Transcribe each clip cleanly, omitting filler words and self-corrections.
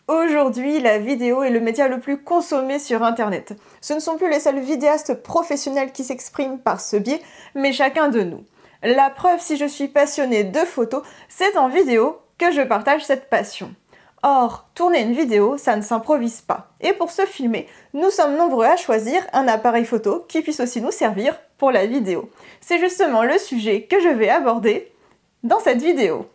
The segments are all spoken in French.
Aujourd'hui, la vidéo est le média le plus consommé sur Internet. Ce ne sont plus les seuls vidéastes professionnels qui s'expriment par ce biais, mais chacun de nous. La preuve, si je suis passionnée de photos, c'est en vidéo que je partage cette passion. Or, tourner une vidéo, ça ne s'improvise pas. Et pour se filmer, nous sommes nombreux à choisir un appareil photo qui puisse aussi nous servir pour la vidéo. C'est justement le sujet que je vais aborder dans cette vidéo.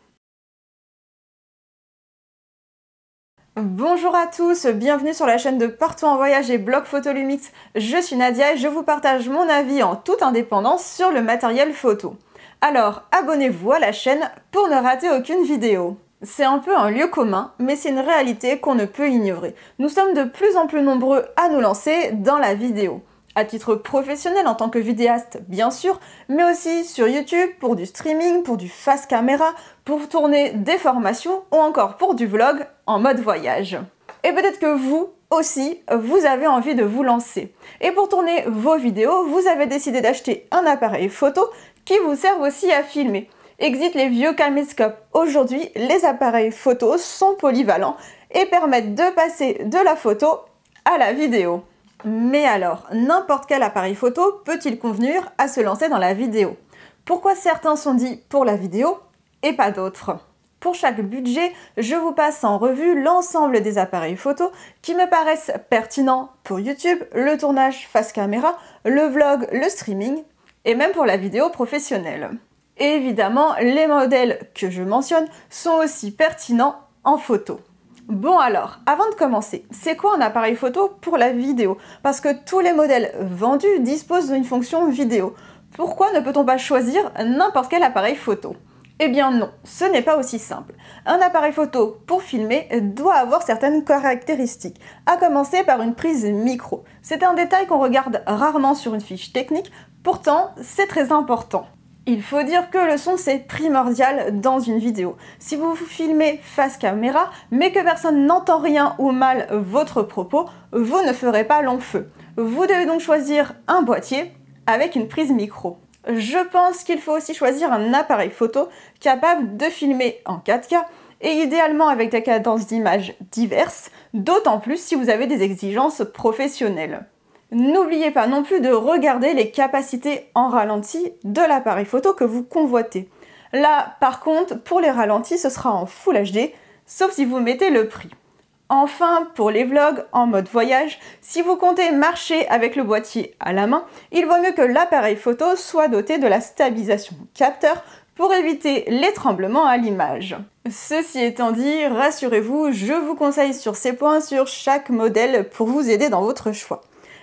Bonjour à tous, bienvenue sur la chaîne de Partout en Voyage et blog Photolumix. Je suis Nadia et je vous partage mon avis en toute indépendance sur le matériel photo. Alors, abonnez-vous à la chaîne pour ne rater aucune vidéo. C'est un peu un lieu commun, mais c'est une réalité qu'on ne peut ignorer. Nous sommes de plus en plus nombreux à nous lancer dans la vidéo. À titre professionnel en tant que vidéaste, bien sûr, mais aussi sur YouTube pour du streaming, pour du face caméra, pour tourner des formations ou encore pour du vlog en mode voyage. Et peut-être que vous aussi, vous avez envie de vous lancer. Et pour tourner vos vidéos, vous avez décidé d'acheter un appareil photo qui vous serve aussi à filmer. Exit les vieux caméscopes. Aujourd'hui, les appareils photo sont polyvalents et permettent de passer de la photo à la vidéo. Mais alors, n'importe quel appareil photo peut-il convenir à se lancer dans la vidéo? Pourquoi certains sont dits pour la vidéo et pas d'autres? Pour chaque budget, je vous passe en revue l'ensemble des appareils photo qui me paraissent pertinents pour YouTube, le tournage face caméra, le vlog, le streaming et même pour la vidéo professionnelle. Et évidemment, les modèles que je mentionne sont aussi pertinents en photo. Bon alors, avant de commencer, c'est quoi un appareil photo pour la vidéo? Parce que tous les modèles vendus disposent d'une fonction vidéo. Pourquoi ne peut-on pas choisir n'importe quel appareil photo? Eh bien non, ce n'est pas aussi simple. Un appareil photo pour filmer doit avoir certaines caractéristiques, à commencer par une prise micro. C'est un détail qu'on regarde rarement sur une fiche technique, pourtant c'est très important. Il faut dire que le son c'est primordial dans une vidéo. Si vous vous filmez face caméra, mais que personne n'entend rien ou mal votre propos, vous ne ferez pas long feu. Vous devez donc choisir un boîtier avec une prise micro. Je pense qu'il faut aussi choisir un appareil photo capable de filmer en 4K et idéalement avec des cadences d'image diverses, d'autant plus si vous avez des exigences professionnelles. N'oubliez pas non plus de regarder les capacités en ralenti de l'appareil photo que vous convoitez. Là, par contre, pour les ralentis, ce sera en Full HD, sauf si vous mettez le prix. Enfin, pour les vlogs en mode voyage, si vous comptez marcher avec le boîtier à la main, il vaut mieux que l'appareil photo soit doté de la stabilisation capteur pour éviter les tremblements à l'image. Ceci étant dit, rassurez-vous, je vous conseille sur ces points sur chaque modèle pour vous aider dans votre choix.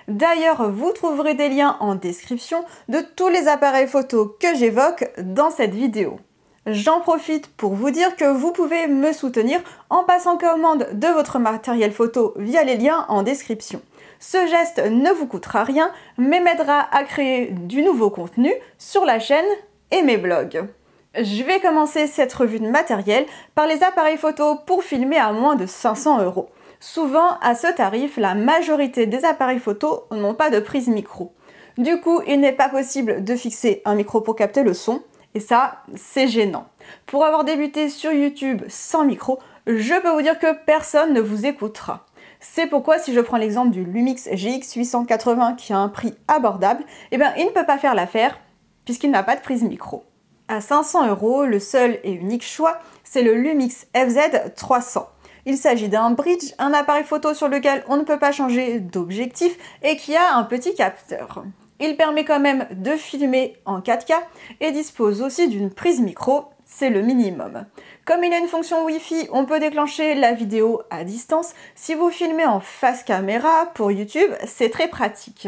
D'ailleurs, vous trouverez des liens en description de tous les appareils photo que j'évoque dans cette vidéo. J'en profite pour vous dire que vous pouvez me soutenir en passant commande de votre matériel photo via les liens en description. Ce geste ne vous coûtera rien, mais m'aidera à créer du nouveau contenu sur la chaîne et mes blogs. Je vais commencer cette revue de matériel par les appareils photo pour filmer à moins de 500 €. Souvent, à ce tarif, la majorité des appareils photo n'ont pas de prise micro. Du coup, il n'est pas possible de fixer un micro pour capter le son, et ça, c'est gênant. Pour avoir débuté sur YouTube sans micro, je peux vous dire que personne ne vous écoutera. C'est pourquoi si je prends l'exemple du Lumix GX880 qui a un prix abordable, eh bien, il ne peut pas faire l'affaire puisqu'il n'a pas de prise micro. À 500 €, le seul et unique choix, c'est le Lumix FZ300. Il s'agit d'un bridge, un appareil photo sur lequel on ne peut pas changer d'objectif et qui a un petit capteur. Il permet quand même de filmer en 4K et dispose aussi d'une prise micro, c'est le minimum. Comme il a une fonction Wi-Fi, on peut déclencher la vidéo à distance. Si vous filmez en face caméra pour YouTube, c'est très pratique.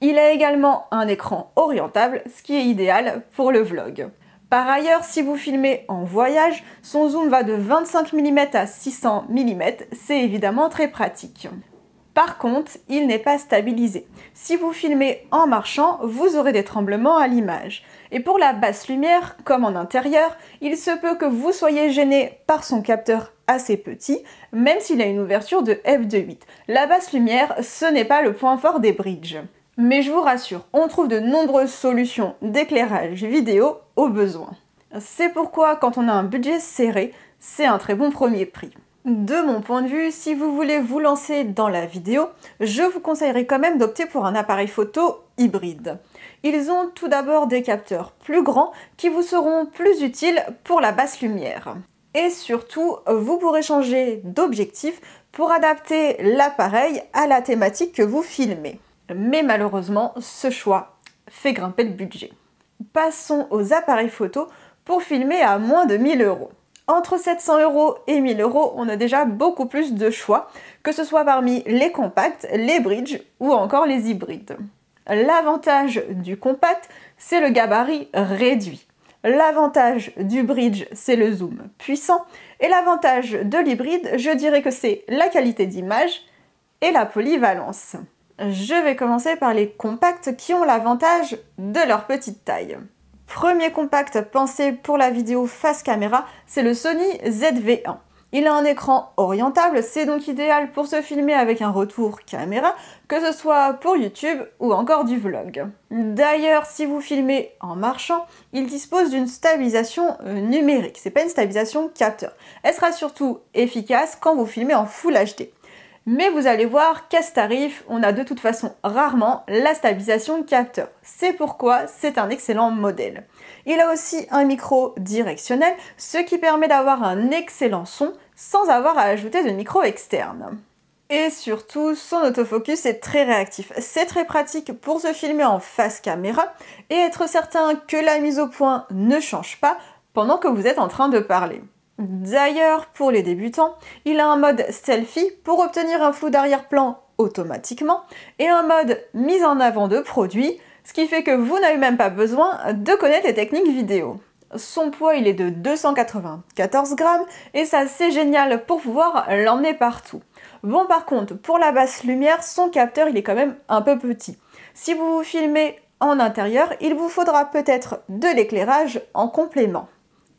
Il a également un écran orientable, ce qui est idéal pour le vlog. Par ailleurs, si vous filmez en voyage, son zoom va de 25 mm à 600 mm, c'est évidemment très pratique. Par contre, il n'est pas stabilisé. Si vous filmez en marchant, vous aurez des tremblements à l'image. Et pour la basse lumière, comme en intérieur, il se peut que vous soyez gêné par son capteur assez petit, même s'il a une ouverture de f2.8. La basse lumière, ce n'est pas le point fort des bridges. Mais je vous rassure, on trouve de nombreuses solutions d'éclairage vidéo au besoin. C'est pourquoi quand on a un budget serré, c'est un très bon premier prix. De mon point de vue, si vous voulez vous lancer dans la vidéo, je vous conseillerais quand même d'opter pour un appareil photo hybride. Ils ont tout d'abord des capteurs plus grands qui vous seront plus utiles pour la basse lumière. Et surtout, vous pourrez changer d'objectif pour adapter l'appareil à la thématique que vous filmez. Mais malheureusement, ce choix fait grimper le budget. Passons aux appareils photo pour filmer à moins de 1000 €. Entre 700 € et 1000 €, on a déjà beaucoup plus de choix, que ce soit parmi les compacts, les bridge ou encore les hybrides. L'avantage du compact, c'est le gabarit réduit. L'avantage du bridge, c'est le zoom puissant. Et l'avantage de l'hybride, je dirais que c'est la qualité d'image et la polyvalence. Je vais commencer par les compacts qui ont l'avantage de leur petite taille. Premier compact pensé pour la vidéo face caméra, c'est le Sony ZV-1. Il a un écran orientable, c'est donc idéal pour se filmer avec un retour caméra, que ce soit pour YouTube ou encore du vlog. D'ailleurs, si vous filmez en marchant, il dispose d'une stabilisation numérique, c'est pas une stabilisation capteur. Elle sera surtout efficace quand vous filmez en Full HD. Mais vous allez voir qu'à ce tarif, on a de toute façon rarement la stabilisation capteur. C'est pourquoi c'est un excellent modèle. Il a aussi un micro directionnel, ce qui permet d'avoir un excellent son sans avoir à ajouter de micro externe. Et surtout, son autofocus est très réactif. C'est très pratique pour se filmer en face caméra et être certain que la mise au point ne change pas pendant que vous êtes en train de parler. D'ailleurs, pour les débutants, il a un mode selfie pour obtenir un flou d'arrière-plan automatiquement et un mode mise en avant de produit, ce qui fait que vous n'avez même pas besoin de connaître les techniques vidéo. Son poids, il est de 294 grammes et ça c'est génial pour pouvoir l'emmener partout. Bon, par contre, pour la basse lumière, son capteur il est quand même un peu petit. Si vous vous filmez en intérieur, il vous faudra peut-être de l'éclairage en complément.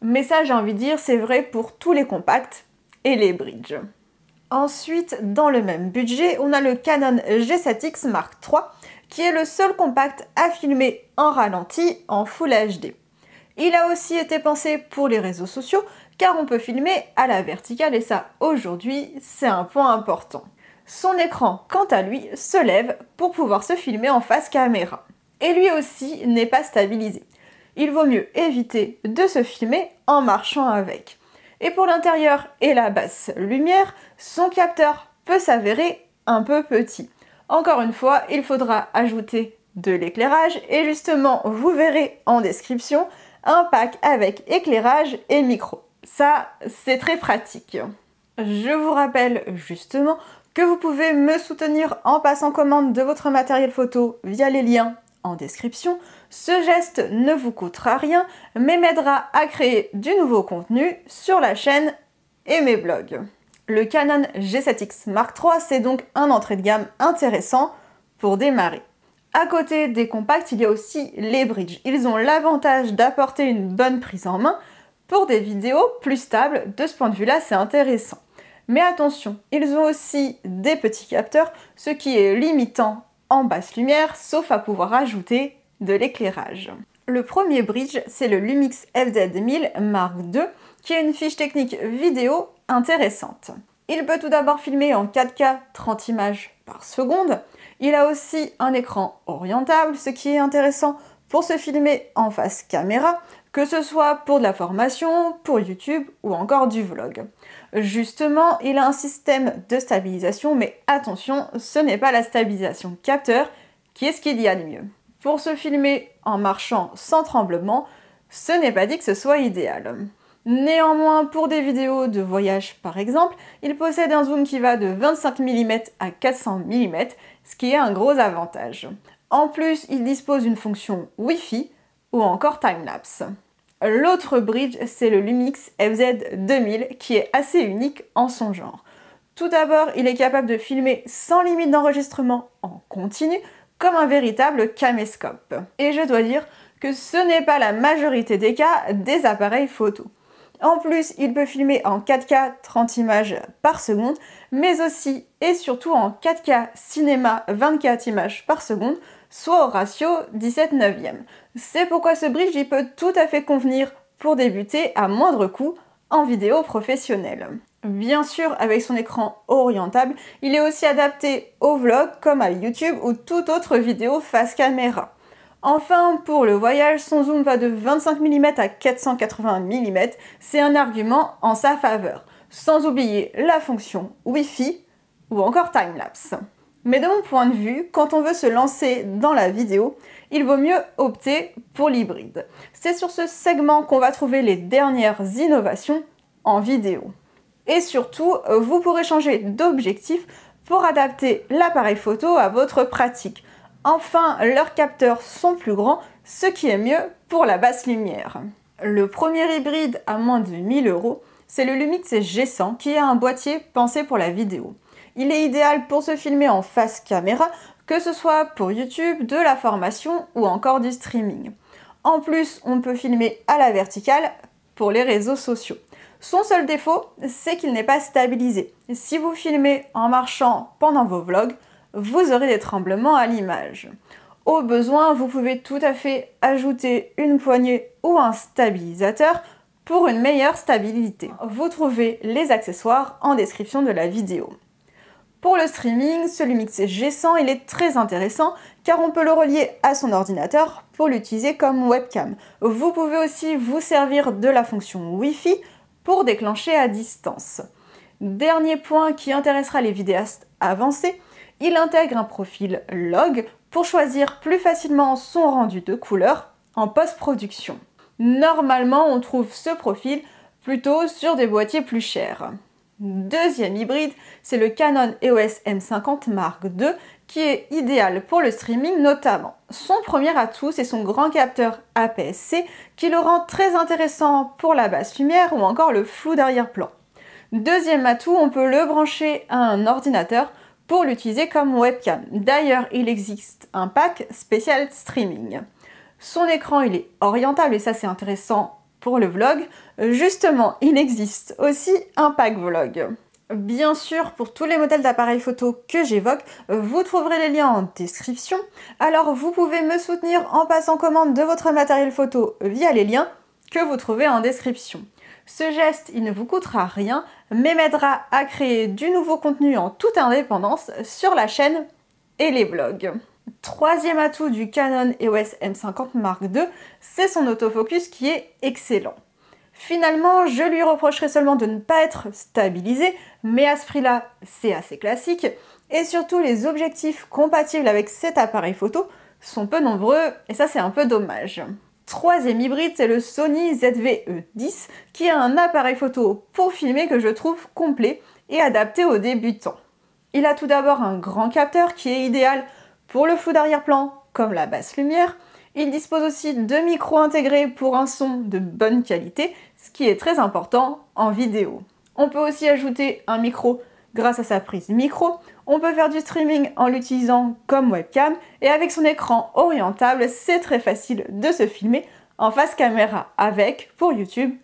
Mais ça, j'ai envie de dire, c'est vrai pour tous les compacts et les bridge. Ensuite, dans le même budget, on a le Canon G7X Mark III, qui est le seul compact à filmer en ralenti en Full HD. Il a aussi été pensé pour les réseaux sociaux, car on peut filmer à la verticale, et ça, aujourd'hui, c'est un point important. Son écran, quant à lui, se lève pour pouvoir se filmer en face caméra. Et lui aussi n'est pas stabilisé. Il vaut mieux éviter de se filmer en marchant avec. Et pour l'intérieur et la basse lumière, son capteur peut s'avérer un peu petit. Encore une fois, il faudra ajouter de l'éclairage et justement, vous verrez en description un pack avec éclairage et micro. Ça, c'est très pratique. Je vous rappelle justement que vous pouvez me soutenir en passant commande de votre matériel photo via les liens en description. Ce geste ne vous coûtera rien, mais m'aidera à créer du nouveau contenu sur la chaîne et mes blogs. Le Canon G7X Mark III, c'est donc un entrée de gamme intéressant pour démarrer. À côté des compacts, il y a aussi les bridge. Ils ont l'avantage d'apporter une bonne prise en main pour des vidéos plus stables. De ce point de vue-là, c'est intéressant. Mais attention, ils ont aussi des petits capteurs, ce qui est limitant en basse lumière, sauf à pouvoir ajouter de l'éclairage. Le premier bridge, c'est le Lumix FZ1000 Mark II, qui a une fiche technique vidéo intéressante. Il peut tout d'abord filmer en 4K 30 images par seconde. Il a aussi un écran orientable, ce qui est intéressant pour se filmer en face caméra, que ce soit pour de la formation, pour YouTube ou encore du vlog. Justement, il a un système de stabilisation, mais attention, ce n'est pas la stabilisation capteur qui est ce qu'il y a de mieux. Pour se filmer en marchant sans tremblement, ce n'est pas dit que ce soit idéal. Néanmoins, pour des vidéos de voyage par exemple, il possède un zoom qui va de 25 mm à 400 mm, ce qui est un gros avantage. En plus, il dispose d'une fonction Wi-Fi ou encore time-lapse. L'autre bridge, c'est le Lumix FZ2000 qui est assez unique en son genre. Tout d'abord, il est capable de filmer sans limite d'enregistrement en continu, comme un véritable caméscope. Et je dois dire que ce n'est pas la majorité des cas des appareils photo. En plus, il peut filmer en 4K 30 images par seconde, mais aussi et surtout en 4K cinéma 24 images par seconde, soit au ratio 17/9. C'est pourquoi ce bridge il peut tout à fait convenir pour débuter à moindre coût en vidéo professionnelle. Bien sûr, avec son écran orientable, il est aussi adapté au vlog comme à YouTube ou toute autre vidéo face caméra. Enfin, pour le voyage, son zoom va de 25 mm à 480 mm, c'est un argument en sa faveur. Sans oublier la fonction Wi-Fi ou encore timelapse. Mais de mon point de vue, quand on veut se lancer dans la vidéo, il vaut mieux opter pour l'hybride. C'est sur ce segment qu'on va trouver les dernières innovations en vidéo. Et surtout, vous pourrez changer d'objectif pour adapter l'appareil photo à votre pratique. Enfin, leurs capteurs sont plus grands, ce qui est mieux pour la basse lumière. Le premier hybride à moins de 1000 €, c'est le Lumix G100 qui a un boîtier pensé pour la vidéo. Il est idéal pour se filmer en face caméra, que ce soit pour YouTube, de la formation ou encore du streaming. En plus, on peut filmer à la verticale pour les réseaux sociaux. Son seul défaut, c'est qu'il n'est pas stabilisé. Si vous filmez en marchant pendant vos vlogs, vous aurez des tremblements à l'image. Au besoin, vous pouvez tout à fait ajouter une poignée ou un stabilisateur pour une meilleure stabilité. Vous trouvez les accessoires en description de la vidéo. Pour le streaming, ce Lumix G100 il est très intéressant car on peut le relier à son ordinateur pour l'utiliser comme webcam. Vous pouvez aussi vous servir de la fonction Wi-Fi pour déclencher à distance. Dernier point qui intéressera les vidéastes avancés, il intègre un profil log pour choisir plus facilement son rendu de couleur en post-production. Normalement, on trouve ce profil plutôt sur des boîtiers plus chers. Deuxième hybride, c'est le Canon EOS M50 Mark II qui est idéal pour le streaming notamment. Son premier atout, c'est son grand capteur APS-C qui le rend très intéressant pour la basse lumière ou encore le flou d'arrière-plan. Deuxième atout, on peut le brancher à un ordinateur pour l'utiliser comme webcam. D'ailleurs, il existe un pack spécial streaming. Son écran, il est orientable et ça c'est intéressant pour le vlog. Justement, il existe aussi un pack vlog. Bien sûr, pour tous les modèles d'appareils photo que j'évoque, vous trouverez les liens en description. Alors vous pouvez me soutenir en passant commande de votre matériel photo via les liens que vous trouvez en description. Ce geste, il ne vous coûtera rien, mais m'aidera à créer du nouveau contenu en toute indépendance sur la chaîne et les blogs. Troisième atout du Canon EOS M50 Mark II, c'est son autofocus qui est excellent. Finalement, je lui reprocherai seulement de ne pas être stabilisé, mais à ce prix-là, c'est assez classique. Et surtout, les objectifs compatibles avec cet appareil photo sont peu nombreux, et ça c'est un peu dommage. Troisième hybride, c'est le Sony ZV-E10, qui est un appareil photo pour filmer que je trouve complet et adapté aux débutants. Il a tout d'abord un grand capteur qui est idéal pour le flou d'arrière-plan comme la basse lumière. Il dispose aussi de micros intégrés pour un son de bonne qualité, ce qui est très important en vidéo. On peut aussi ajouter un micro grâce à sa prise micro. On peut faire du streaming en l'utilisant comme webcam et avec son écran orientable, c'est très facile de se filmer en face caméra avec pour YouTube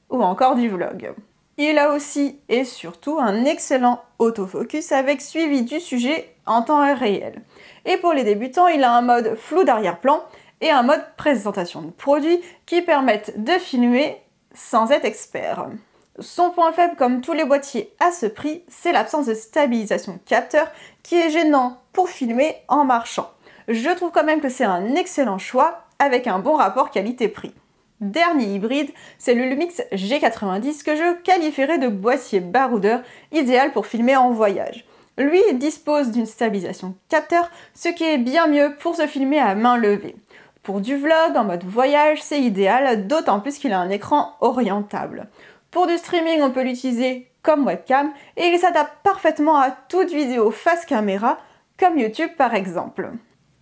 ou encore du vlog. Il a aussi et surtout un excellent autofocus avec suivi du sujet en temps réel. Et pour les débutants, il a un mode flou d'arrière-plan et un mode présentation de produit qui permettent de filmer sans être expert. Son point faible, comme tous les boîtiers à ce prix, c'est l'absence de stabilisation capteur qui est gênant pour filmer en marchant. Je trouve quand même que c'est un excellent choix avec un bon rapport qualité-prix. Dernier hybride, c'est le Lumix G90 que je qualifierais de boîtier baroudeur idéal pour filmer en voyage. Lui dispose d'une stabilisation capteur, ce qui est bien mieux pour se filmer à main levée. Pour du vlog en mode voyage, c'est idéal, d'autant plus qu'il a un écran orientable. Pour du streaming, on peut l'utiliser comme webcam et il s'adapte parfaitement à toute vidéo face caméra, comme YouTube par exemple.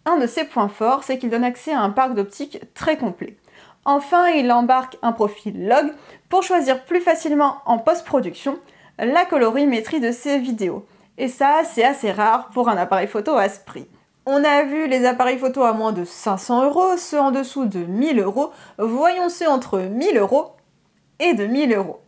Un de ses points forts, c'est qu'il donne accès à un parc d'optique très complet. Enfin, il embarque un profil log pour choisir plus facilement en post-production la colorimétrie de ses vidéos. Et ça, c'est assez rare pour un appareil photo à ce prix. On a vu les appareils photo à moins de 500 €, ceux en dessous de 1000 €. Voyons ceux entre 1000 € et 2000 €.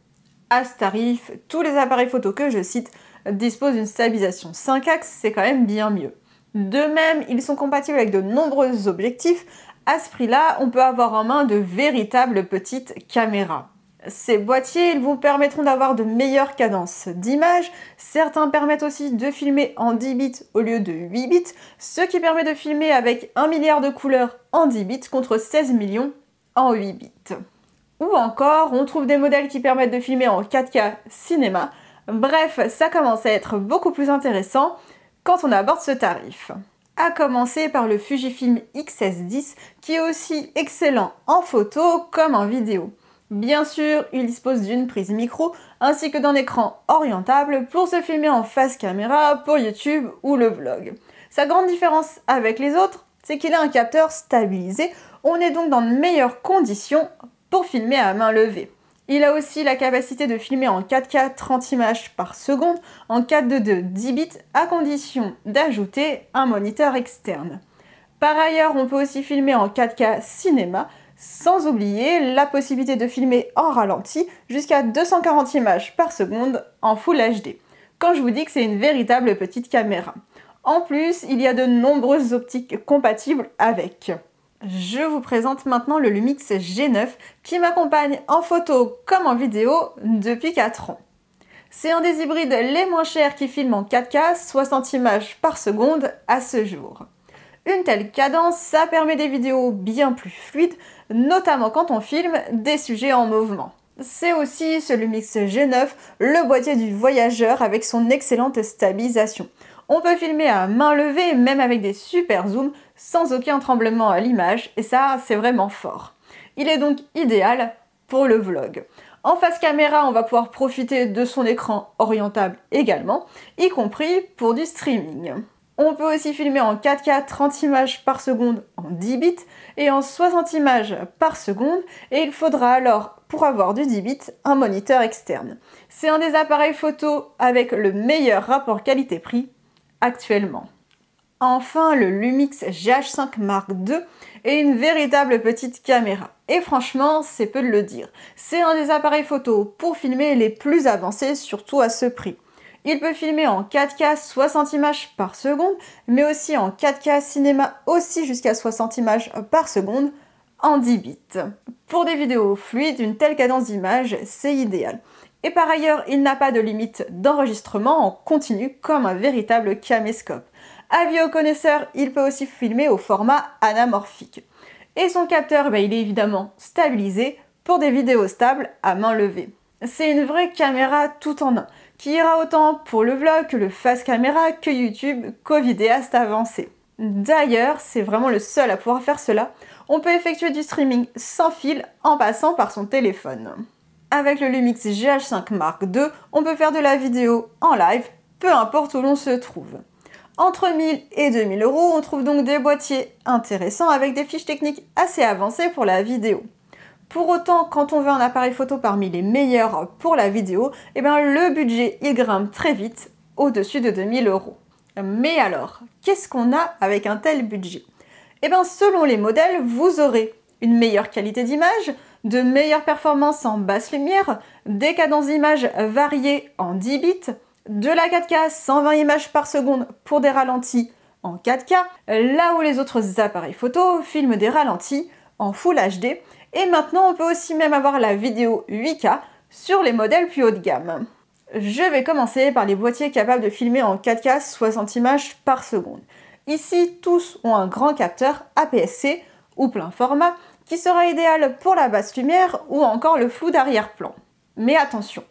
À ce tarif, tous les appareils photo que je cite disposent d'une stabilisation 5 axes, c'est quand même bien mieux. De même, ils sont compatibles avec de nombreux objectifs. À ce prix-là, on peut avoir en main de véritables petites caméras. Ces boîtiers ils vous permettront d'avoir de meilleures cadences d'image. Certains permettent aussi de filmer en 10 bits au lieu de 8 bits, ce qui permet de filmer avec 1 milliard de couleurs en 10 bits contre 16 millions en 8 bits. Ou encore, on trouve des modèles qui permettent de filmer en 4K cinéma. Bref, ça commence à être beaucoup plus intéressant quand on aborde ce tarif. À commencer par le Fujifilm X-S10 qui est aussi excellent en photo comme en vidéo. Bien sûr, il dispose d'une prise micro ainsi que d'un écran orientable pour se filmer en face caméra pour YouTube ou le vlog. Sa grande différence avec les autres, c'est qu'il a un capteur stabilisé, on est donc dans de meilleures conditions pour filmer à main levée. Il a aussi la capacité de filmer en 4K 30 images par seconde, en 4:2 10 bits, à condition d'ajouter un moniteur externe. Par ailleurs, on peut aussi filmer en 4K cinéma, sans oublier la possibilité de filmer en ralenti jusqu'à 240 images par seconde en Full HD. Quand je vous dis que c'est une véritable petite caméra. En plus, il y a de nombreuses optiques compatibles avec. Je vous présente maintenant le Lumix G9 qui m'accompagne en photo comme en vidéo depuis 4 ans. C'est un des hybrides les moins chers qui filme en 4K 60 images par seconde à ce jour. Une telle cadence, ça permet des vidéos bien plus fluides, notamment quand on filme des sujets en mouvement. C'est aussi ce Lumix G9, le boîtier du voyageur avec son excellente stabilisation. On peut filmer à main levée, même avec des super zooms, sans aucun tremblement à l'image, et ça, c'est vraiment fort. Il est donc idéal pour le vlog. En face caméra, on va pouvoir profiter de son écran orientable également, y compris pour du streaming. On peut aussi filmer en 4K 30 images par seconde en 10 bits et en 60 images par seconde, et il faudra alors, pour avoir du 10 bits, un moniteur externe. C'est un des appareils photo avec le meilleur rapport qualité-prix actuellement. Enfin, le Lumix GH5 Mark II est une véritable petite caméra. Et franchement, c'est peu de le dire. C'est un des appareils photo pour filmer les plus avancés, surtout à ce prix. Il peut filmer en 4K 60 images par seconde, mais aussi en 4K cinéma aussi jusqu'à 60 images par seconde en 10 bits. Pour des vidéos fluides, une telle cadence d'image, c'est idéal. Et par ailleurs, il n'a pas de limite d'enregistrement en continu comme un véritable caméscope. Avis aux connaisseurs, il peut aussi filmer au format anamorphique. Et son capteur, il est évidemment stabilisé pour des vidéos stables à main levée. C'est une vraie caméra tout en un, qui ira autant pour le vlog que le face caméra, que YouTube, qu'au vidéaste avancé. D'ailleurs, c'est vraiment le seul à pouvoir faire cela. On peut effectuer du streaming sans fil en passant par son téléphone. Avec le Lumix GH5 Mark II, on peut faire de la vidéo en live, peu importe où l'on se trouve. Entre 1000 et 2000 euros, on trouve donc des boîtiers intéressants avec des fiches techniques assez avancées pour la vidéo. Pour autant, quand on veut un appareil photo parmi les meilleurs pour la vidéo, le budget il grimpe très vite, au-dessus de 2000 euros. Mais alors, qu'est-ce qu'on a avec un tel budget? Selon les modèles, vous aurez une meilleure qualité d'image, de meilleures performances en basse lumière, des cadences d'image variées en 10 bits, de la 4K 120 images par seconde pour des ralentis en 4K, là où les autres appareils photo filment des ralentis en Full HD, et maintenant on peut aussi même avoir la vidéo 8K sur les modèles plus haut de gamme. Je vais commencer par les boîtiers capables de filmer en 4K 60 images par seconde. Ici, tous ont un grand capteur APS-C ou plein format qui sera idéal pour la basse lumière ou encore le flou d'arrière-plan. Mais attention,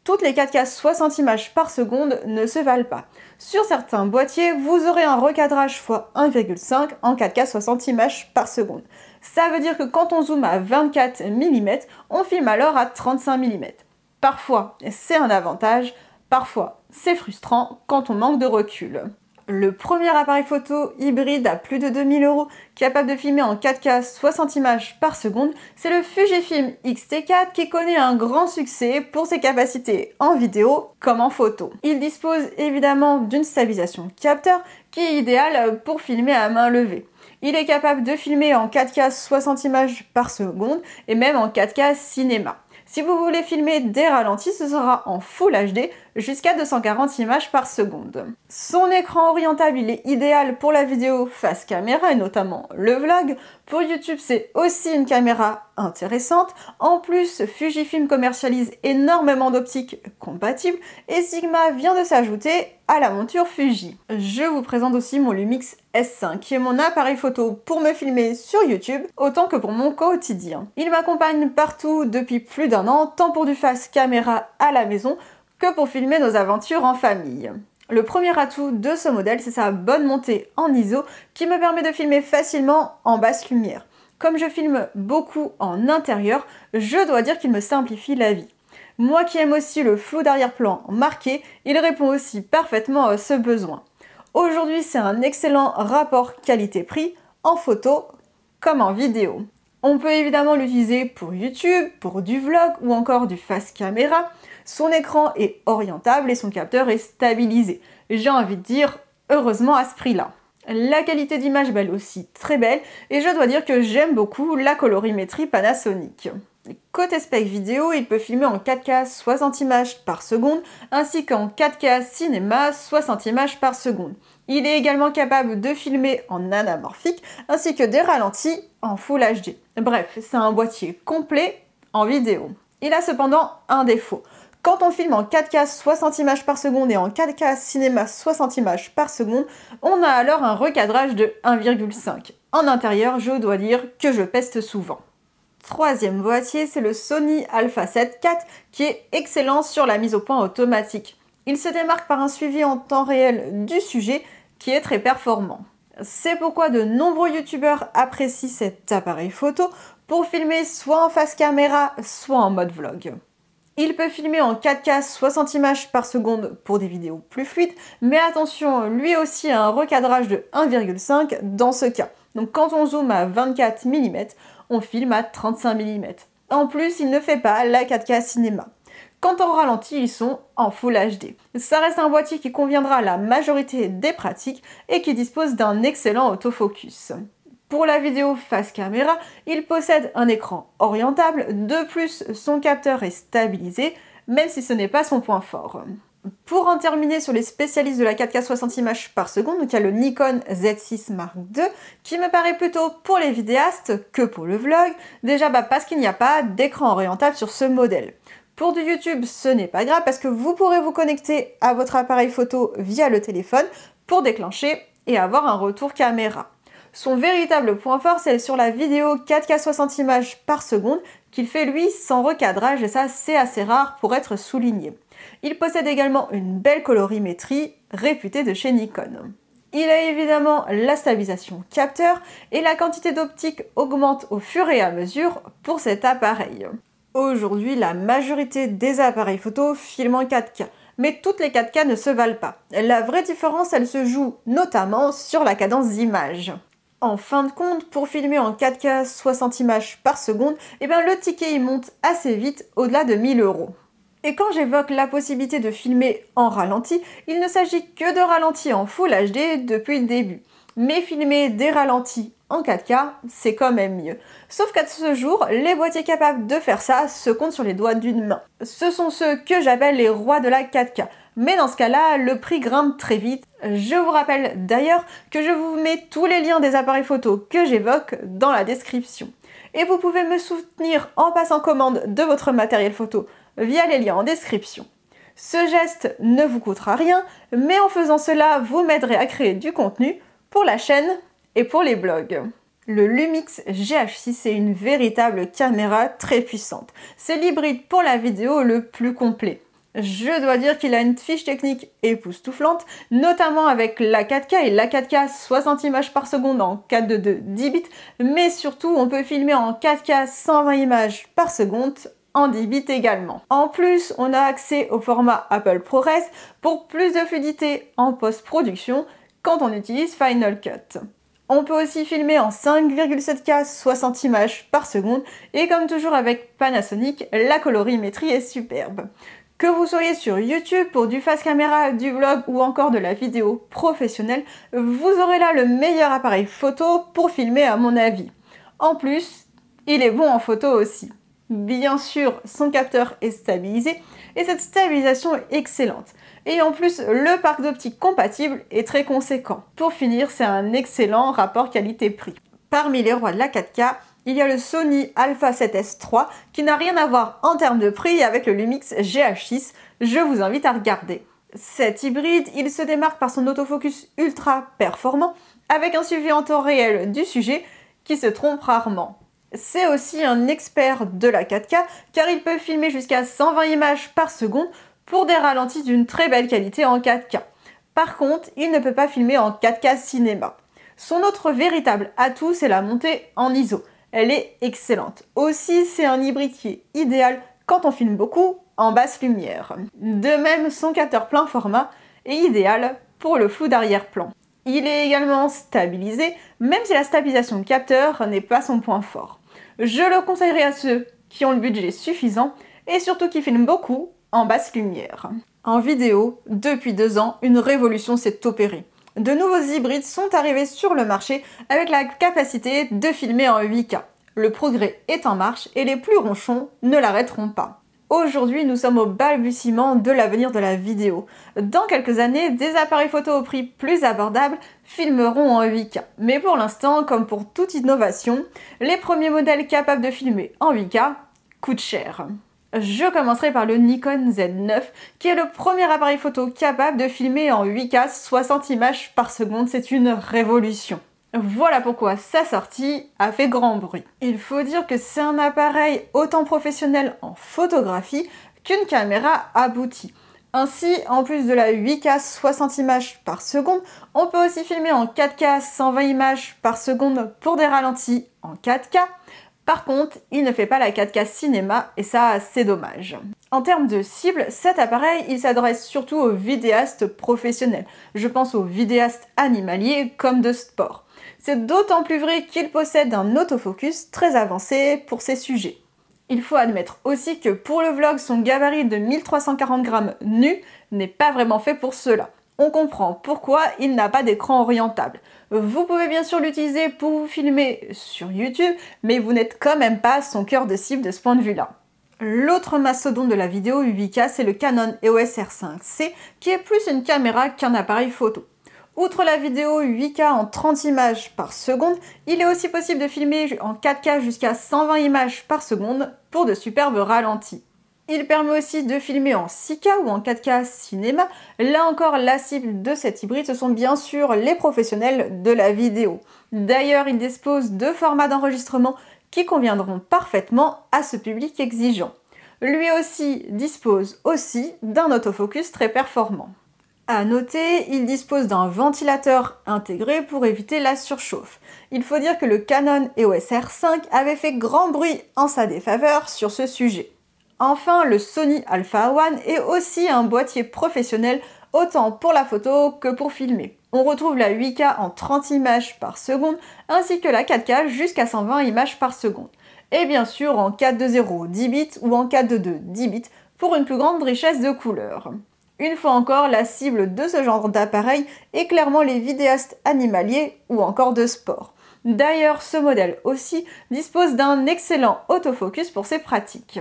toutes les 4K 60 images par seconde ne se valent pas. Sur certains boîtiers, vous aurez un recadrage x 1,5 en 4K 60 images par seconde. Ça veut dire que quand on zoome à 24 mm, on filme alors à 35 mm. Parfois, c'est un avantage, parfois, c'est frustrant quand on manque de recul. Le premier appareil photo hybride à plus de 2000 euros capable de filmer en 4K 60 images par seconde, c'est le Fujifilm X-T4 qui connaît un grand succès pour ses capacités en vidéo comme en photo. Il dispose évidemment d'une stabilisation capteur qui est idéale pour filmer à main levée. Il est capable de filmer en 4K 60 images par seconde et même en 4K cinéma. Si vous voulez filmer des ralentis, ce sera en Full HD jusqu'à 240 images par seconde. Son écran orientable, il est idéal pour la vidéo face caméra et notamment le vlog. Pour YouTube, c'est aussi une caméra intéressante. En plus, Fujifilm commercialise énormément d'optiques compatibles et Sigma vient de s'ajouter à la monture Fuji. Je vous présente aussi mon Lumix S5 qui est mon appareil photo pour me filmer sur YouTube autant que pour mon quotidien. Il m'accompagne partout depuis plus d'1 an, tant pour du face caméra à la maison que pour filmer nos aventures en famille. Le premier atout de ce modèle, c'est sa bonne montée en ISO qui me permet de filmer facilement en basse lumière. Comme je filme beaucoup en intérieur, je dois dire qu'il me simplifie la vie. Moi qui aime aussi le flou d'arrière-plan marqué, il répond aussi parfaitement à ce besoin. Aujourd'hui, c'est un excellent rapport qualité-prix en photo comme en vidéo. On peut évidemment l'utiliser pour YouTube, pour du vlog ou encore du face caméra. Son écran est orientable et son capteur est stabilisé. J'ai envie de dire, heureusement à ce prix-là. La qualité d'image est aussi très belle et je dois dire que j'aime beaucoup la colorimétrie Panasonic. Côté spec vidéo, il peut filmer en 4K 60 images par seconde ainsi qu'en 4K cinéma 60 images par seconde. Il est également capable de filmer en anamorphique ainsi que des ralentis en Full HD. Bref, c'est un boîtier complet en vidéo. Il a cependant un défaut. Quand on filme en 4K 60 images par seconde et en 4K cinéma 60 images par seconde, on a alors un recadrage de 1,5. En intérieur, je dois dire que je peste souvent. Troisième boîtier, c'est le Sony Alpha 7 IV qui est excellent sur la mise au point automatique. Il se démarque par un suivi en temps réel du sujet qui est très performant. C'est pourquoi de nombreux youtubeurs apprécient cet appareil photo pour filmer soit en face caméra, soit en mode vlog. Il peut filmer en 4K 60 images par seconde pour des vidéos plus fluides, mais attention, lui aussi a un recadrage de 1,5 dans ce cas. Donc quand on zoome à 24 mm, on filme à 35 mm. En plus, il ne fait pas la 4K cinéma. Quand on ralentit, ils sont en Full HD. Ça reste un boîtier qui conviendra à la majorité des pratiques et qui dispose d'un excellent autofocus. Pour la vidéo face caméra, il possède un écran orientable, de plus son capteur est stabilisé, même si ce n'est pas son point fort. Pour en terminer sur les spécialistes de la 4K 60 images par seconde, donc il y a le Nikon Z6 Mark II, qui me paraît plutôt pour les vidéastes que pour le vlog, déjà parce qu'il n'y a pas d'écran orientable sur ce modèle. Pour du YouTube, ce n'est pas grave parce que vous pourrez vous connecter à votre appareil photo via le téléphone pour déclencher et avoir un retour caméra. Son véritable point fort, c'est sur la vidéo 4K 60 images par seconde qu'il fait lui sans recadrage et ça c'est assez rare pour être souligné. Il possède également une belle colorimétrie réputée de chez Nikon. Il a évidemment la stabilisation capteur et la quantité d'optique augmente au fur et à mesure pour cet appareil. Aujourd'hui, la majorité des appareils photo filment en 4K. Mais toutes les 4K ne se valent pas. La vraie différence, elle se joue notamment sur la cadence d'image. En fin de compte, pour filmer en 4K 60 images par seconde, le ticket il monte assez vite, au-delà de 1000 €. Et quand j'évoque la possibilité de filmer en ralenti, il ne s'agit que de ralenti en Full HD depuis le début. Mais filmer des ralentis en 4K, c'est quand même mieux. Sauf qu'à ce jour, les boîtiers capables de faire ça se comptent sur les doigts d'une main. Ce sont ceux que j'appelle les rois de la 4K. Mais dans ce cas-là, le prix grimpe très vite. Je vous rappelle d'ailleurs que je vous mets tous les liens des appareils photo que j'évoque dans la description. Et vous pouvez me soutenir en passant commande de votre matériel photo via les liens en description. Ce geste ne vous coûtera rien, mais en faisant cela, vous m'aiderez à créer du contenu pour la chaîne et pour les blogs. Le Lumix GH6 est une véritable caméra très puissante. C'est l'hybride pour la vidéo le plus complet. Je dois dire qu'il a une fiche technique époustouflante, notamment avec la 4K et la 4K 60 images par seconde en 422 10 bits, mais surtout on peut filmer en 4K 120 images par seconde en 10 bits également. En plus, on a accès au format Apple ProRes pour plus de fluidité en post-production quand on utilise Final Cut. On peut aussi filmer en 5,7K 60 images par seconde et comme toujours avec Panasonic, la colorimétrie est superbe. Que vous soyez sur YouTube pour du face caméra, du vlog ou encore de la vidéo professionnelle, vous aurez là le meilleur appareil photo pour filmer à mon avis. En plus, il est bon en photo aussi. Bien sûr, son capteur est stabilisé et cette stabilisation est excellente. Et en plus, le parc d'optique compatible est très conséquent. Pour finir, c'est un excellent rapport qualité-prix. Parmi les rois de la 4K, il y a le Sony Alpha 7S III qui n'a rien à voir en termes de prix avec le Lumix GH6, je vous invite à regarder. Cet hybride, il se démarque par son autofocus ultra performant avec un suivi en temps réel du sujet qui se trompe rarement. C'est aussi un expert de la 4K car il peut filmer jusqu'à 120 images par seconde pour des ralentis d'une très belle qualité en 4K. Par contre, il ne peut pas filmer en 4K cinéma. Son autre véritable atout, c'est la montée en ISO. Elle est excellente. Aussi, c'est un hybride qui est idéal quand on filme beaucoup en basse lumière. De même, son capteur plein format est idéal pour le flou d'arrière-plan. Il est également stabilisé, même si la stabilisation de capteur n'est pas son point fort. Je le conseillerais à ceux qui ont le budget suffisant et surtout qui filment beaucoup en basse lumière. En vidéo, depuis 2 ans, une révolution s'est opérée. De nouveaux hybrides sont arrivés sur le marché avec la capacité de filmer en 8K. Le progrès est en marche et les plus ronchons ne l'arrêteront pas. Aujourd'hui, nous sommes au balbutiement de l'avenir de la vidéo. Dans quelques années, des appareils photo au prix plus abordable filmeront en 8K. Mais pour l'instant, comme pour toute innovation, les premiers modèles capables de filmer en 8K coûtent cher. Je commencerai par le Nikon Z9, qui est le premier appareil photo capable de filmer en 8K 60 images par seconde. C'est une révolution. Voilà pourquoi sa sortie a fait grand bruit. Il faut dire que c'est un appareil autant professionnel en photographie qu'une caméra aboutie. Ainsi, en plus de la 8K 60 images par seconde, on peut aussi filmer en 4K 120 images par seconde pour des ralentis en 4K. Par contre, il ne fait pas la 4K cinéma et ça, c'est dommage. En termes de cible, cet appareil, il s'adresse surtout aux vidéastes professionnels. Je pense aux vidéastes animaliers comme de sport. C'est d'autant plus vrai qu'il possède un autofocus très avancé pour ces sujets. Il faut admettre aussi que pour le vlog, son gabarit de 1340 grammes nu n'est pas vraiment fait pour cela. On comprend pourquoi il n'a pas d'écran orientable. Vous pouvez bien sûr l'utiliser pour vous filmer sur YouTube, mais vous n'êtes quand même pas son cœur de cible de ce point de vue-là. L'autre mastodonte de la vidéo 8K, c'est le Canon EOS R5C, qui est plus une caméra qu'un appareil photo. Outre la vidéo 8K en 30 images par seconde, il est aussi possible de filmer en 4K jusqu'à 120 images par seconde pour de superbes ralentis. Il permet aussi de filmer en 6K ou en 4K cinéma. Là encore, la cible de cet hybride, ce sont bien sûr les professionnels de la vidéo. D'ailleurs, il dispose de formats d'enregistrement qui conviendront parfaitement à ce public exigeant. Lui aussi dispose d'un autofocus très performant. À noter, il dispose d'un ventilateur intégré pour éviter la surchauffe. Il faut dire que le Canon EOS R5 avait fait grand bruit en sa défaveur sur ce sujet. Enfin, le Sony Alpha One est aussi un boîtier professionnel autant pour la photo que pour filmer. On retrouve la 8K en 30 images par seconde ainsi que la 4K jusqu'à 120 images par seconde. Et bien sûr en 420 10 bits ou en 422 10 bits pour une plus grande richesse de couleurs. Une fois encore, la cible de ce genre d'appareil est clairement les vidéastes animaliers ou encore de sport. D'ailleurs, ce modèle aussi dispose d'un excellent autofocus pour ses pratiques.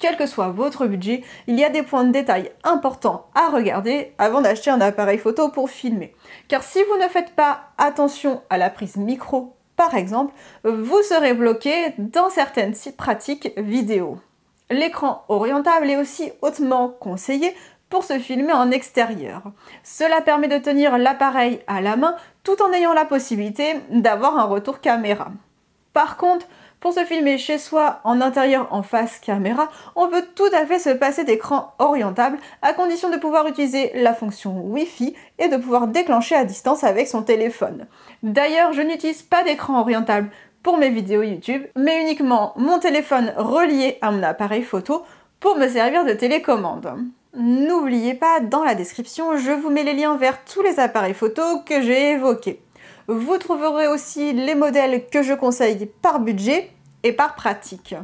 Quel que soit votre budget, il y a des points de détail importants à regarder avant d'acheter un appareil photo pour filmer. Car si vous ne faites pas attention à la prise micro, par exemple, vous serez bloqué dans certaines pratiques vidéo. L'écran orientable est aussi hautement conseillé pour se filmer en extérieur. Cela permet de tenir l'appareil à la main tout en ayant la possibilité d'avoir un retour caméra. Par contre, pour se filmer chez soi en intérieur en face caméra, on peut tout à fait se passer d'écran orientable à condition de pouvoir utiliser la fonction Wi-Fi et de pouvoir déclencher à distance avec son téléphone. D'ailleurs, je n'utilise pas d'écran orientable pour mes vidéos YouTube, mais uniquement mon téléphone relié à mon appareil photo pour me servir de télécommande. N'oubliez pas, dans la description, je vous mets les liens vers tous les appareils photo que j'ai évoqués. Vous trouverez aussi les modèles que je conseille par budget et par pratique.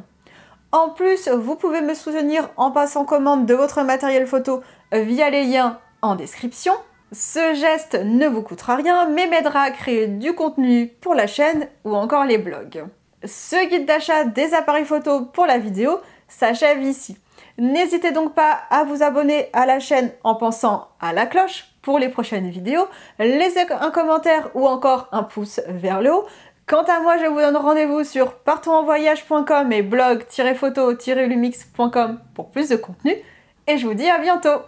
En plus, vous pouvez me soutenir en passant commande de votre matériel photo via les liens en description. Ce geste ne vous coûtera rien, mais m'aidera à créer du contenu pour la chaîne ou encore les blogs. Ce guide d'achat des appareils photo pour la vidéo s'achève ici. N'hésitez donc pas à vous abonner à la chaîne en pensant à la cloche pour les prochaines vidéos, laissez un commentaire ou encore un pouce vers le haut. Quant à moi, je vous donne rendez-vous sur partousenvoyage.com et blog-photo-lumix.com pour plus de contenu. Et je vous dis à bientôt!